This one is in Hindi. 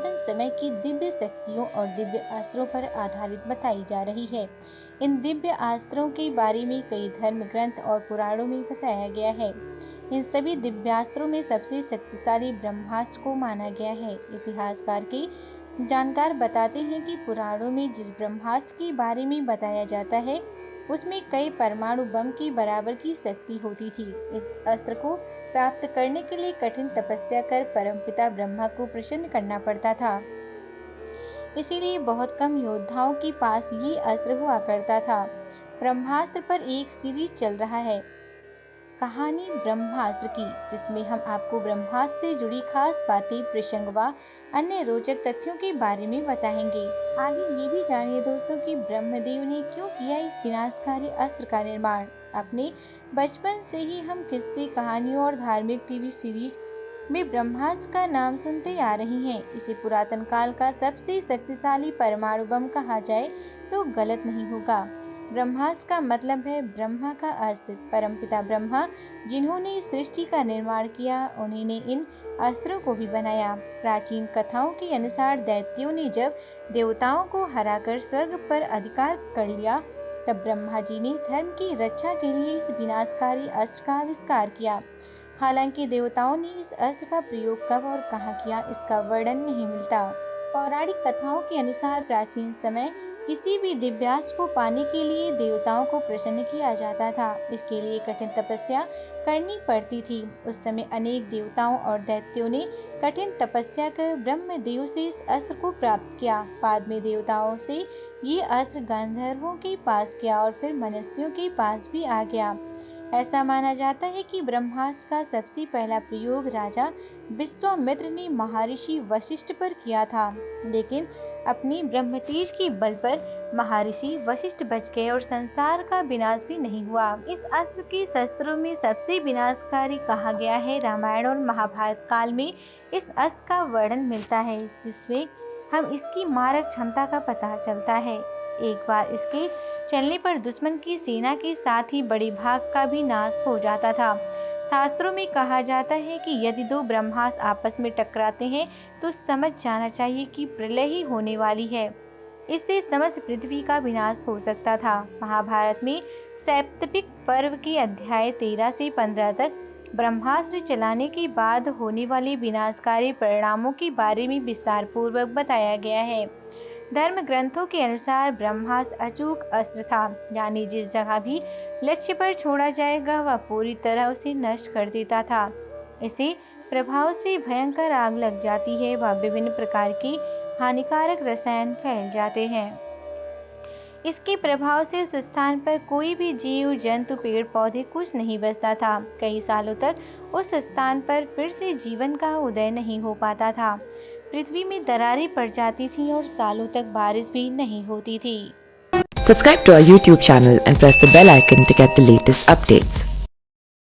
पुरातन समय की दिव्य शक्तियों और दिव्य अस्त्रों पर आधारित बताई जा रही है। इन दिव्य अस्त्रों के बारे में कई धर्म ग्रंथ और पुराणों में बताया गया है। इन सभी दिव्यास्त्रों में सबसे शक्तिशाली ब्रह्मास्त्र को माना गया है। इतिहासकार के जानकार बताते हैं कि पुराणों में जिस ब्रह्मास्त्र के बारे में बताया जाता है उसमें कई परमाणु बम की बराबर की शक्ति होती थी। इस अस्त्र को प्राप्त करने के लिए कठिन तपस्या कर परमपिता ब्रह्मा को प्रसन्न करना पड़ता था। इसीलिए बहुत कम योद्धाओं के पास ये अस्त्र हुआ करता था। ब्रह्मास्त्र पर एक सीरीज चल रहा है, कहानी ब्रह्मास्त्र की, जिसमें हम आपको ब्रह्मास्त्र से जुड़ी खास बातें, प्रसंग व अन्य रोचक तथ्यों के बारे में बताएंगे। आगे ये भी जानिए दोस्तों कि ब्रह्मदेव ने क्यों किया इस विनाशकारी अस्त्र का निर्माण। अपने बचपन से ही हम किस्से, कहानियों और धार्मिक टीवी सीरीज में ब्रह्मास्त्र का नाम सुनते आ रहे हैं। इसे पुरातन काल का सबसे शक्तिशाली परमाणु बम कहा जाए तो गलत नहीं होगा। ब्रह्मास्त्र का मतलब है ब्रह्मा का अस्त्र। परमपिता ब्रह्मा जिन्होंने इस सृष्टि का निर्माण किया, उन्होंने इन अस्त्रों को भी बनाया। प्राचीन कथाओं के अनुसार दैत्यों ने जब देवताओं को हराकर स्वर्ग पर अधिकार कर लिया, तब ब्रह्मा जी ने धर्म की रक्षा के लिए इस विनाशकारी अस्त्र का आविष्कार किया। हालांकि देवताओं ने इस अस्त्र का प्रयोग कब और कहाँ किया, इसका वर्णन नहीं मिलता। पौराणिक कथाओं के अनुसार प्राचीन समय किसी भी दिव्यास्त्र को पाने के लिए देवताओं को प्रसन्न किया जाता था। इसके लिए कठिन तपस्या करनी पड़ती थी। उस समय अनेक देवताओं और दैत्यों ने कठिन तपस्या कर ब्रह्मदेव से इस अस्त्र को प्राप्त किया। बाद में देवताओं से ये अस्त्र गंधर्वों के पास गया और फिर मनुष्यों के पास भी आ गया। ऐसा माना जाता है कि ब्रह्मास्त्र का सबसे पहला प्रयोग राजा विश्वामित्र ने महर्षि वशिष्ठ पर किया था, लेकिन अपनी ब्रह्मतेज के बल पर महर्षि वशिष्ठ बच गए और संसार का विनाश भी नहीं हुआ। इस अस्त्र के शस्त्रों में सबसे विनाशकारी कहा गया है। रामायण और महाभारत काल में इस अस्त्र का वर्णन मिलता है, जिसमें हम इसकी मारक क्षमता का पता चलता है। एक बार इसके चलने पर दुश्मन की सेना के साथ ही बड़े भाग का भी नाश हो जाता था। शास्त्रों में कहा जाता है कि यदि दो ब्रह्मास्त्र आपस में टकराते हैं तो समझ जाना चाहिए कि प्रलय ही होने वाली है। इससे समस्त पृथ्वी का विनाश हो सकता था। महाभारत में सैप्तपिक पर्व के अध्याय 13 से 15 तक ब्रह्मास्त्र चलाने के बाद होने वाले विनाशकारी परिणामों के बारे में विस्तार पूर्वक बताया गया है। धर्म ग्रंथों के अनुसार ब्रह्मास्त्र अचूक अस्त्र था, यानी जिस जगह भी लक्ष्य पर छोड़ा जाएगा वह पूरी तरह उसे नष्ट कर देता था। इसे प्रभाव से भयंकर आग लग जाती है व विभिन्न प्रकार के हानिकारक रसायन फैल जाते हैं। इसके प्रभाव से उस स्थान पर कोई भी जीव, जंतु, पेड़ पौधे कुछ नहीं बचता था। कई सालों तक उस स्थान पर फिर से जीवन का उदय नहीं हो पाता था। पृथ्वी में दरारें पड़ जाती थीं और सालों तक बारिश भी नहीं होती थी। Subscribe to our YouTube channel and press the bell icon to get the latest updates.